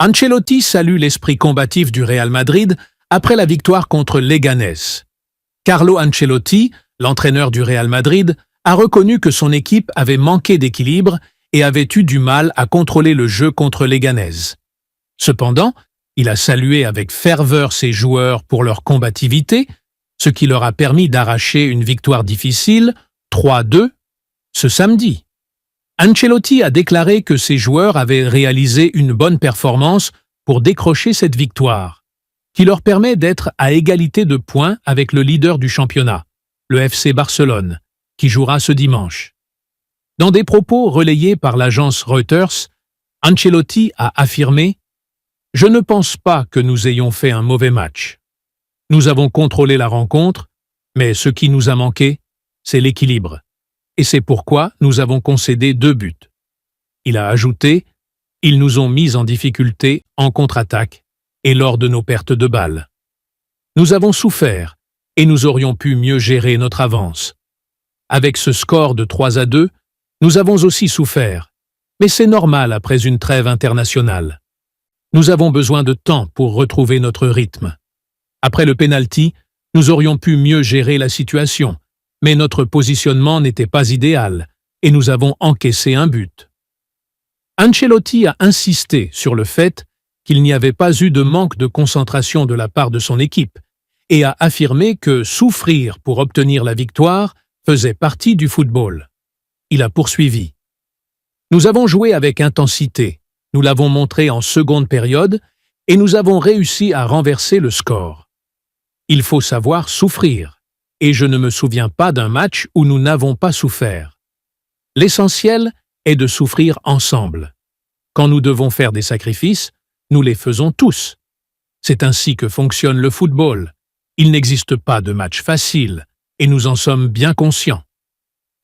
Ancelotti salue l'esprit combatif du Real Madrid après la victoire contre Leganés. Carlo Ancelotti, l'entraîneur du Real Madrid, a reconnu que son équipe avait manqué d'équilibre et avait eu du mal à contrôler le jeu contre Leganés. Cependant, il a salué avec ferveur ses joueurs pour leur combativité, ce qui leur a permis d'arracher une victoire difficile, 3-2, ce samedi. Ancelotti a déclaré que ses joueurs avaient réalisé une bonne performance pour décrocher cette victoire, qui leur permet d'être à égalité de points avec le leader du championnat, le FC Barcelone, qui jouera ce dimanche. Dans des propos relayés par l'agence Reuters, Ancelotti a affirmé « Je ne pense pas que nous ayons fait un mauvais match. Nous avons contrôlé la rencontre, mais ce qui nous a manqué, c'est l'équilibre. Et c'est pourquoi nous avons concédé 2 buts. » Il a ajouté « Ils nous ont mis en difficulté en contre-attaque et lors de nos pertes de balles. Nous avons souffert et nous aurions pu mieux gérer notre avance. Avec ce score de 3-2, nous avons aussi souffert, mais c'est normal après une trêve internationale. Nous avons besoin de temps pour retrouver notre rythme. Après le pénalty, nous aurions pu mieux gérer la situation, mais notre positionnement n'était pas idéal et nous avons encaissé un but. » Ancelotti a insisté sur le fait qu'il n'y avait pas eu de manque de concentration de la part de son équipe et a affirmé que souffrir pour obtenir la victoire faisait partie du football. Il a poursuivi. « Nous avons joué avec intensité, nous l'avons montré en seconde période et nous avons réussi à renverser le score. Il faut savoir souffrir. Et je ne me souviens pas d'un match où nous n'avons pas souffert. L'essentiel est de souffrir ensemble. Quand nous devons faire des sacrifices, nous les faisons tous. C'est ainsi que fonctionne le football. Il n'existe pas de match facile, et nous en sommes bien conscients. »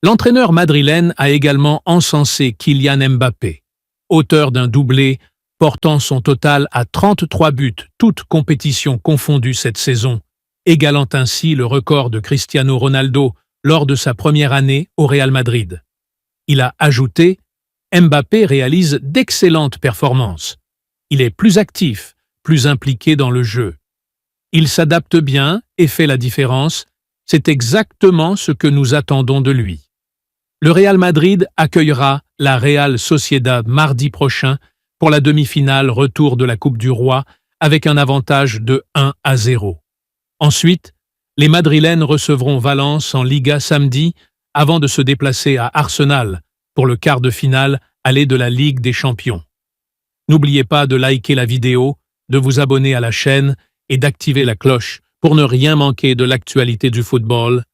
L'entraîneur madrilène a également encensé Kylian Mbappé, auteur d'un doublé portant son total à 33 buts, toutes compétitions confondues cette saison, égalant ainsi le record de Cristiano Ronaldo lors de sa première année au Real Madrid. Il a ajouté « Mbappé réalise d'excellentes performances. Il est plus actif, plus impliqué dans le jeu. Il s'adapte bien et fait la différence. C'est exactement ce que nous attendons de lui. » Le Real Madrid accueillera la Real Sociedad mardi prochain pour la demi-finale retour de la Coupe du Roi avec un avantage de 1-0. Ensuite, les Madrilènes recevront Valence en Liga samedi avant de se déplacer à Arsenal pour le quart de finale aller de la Ligue des Champions. N'oubliez pas de liker la vidéo, de vous abonner à la chaîne et d'activer la cloche pour ne rien manquer de l'actualité du football.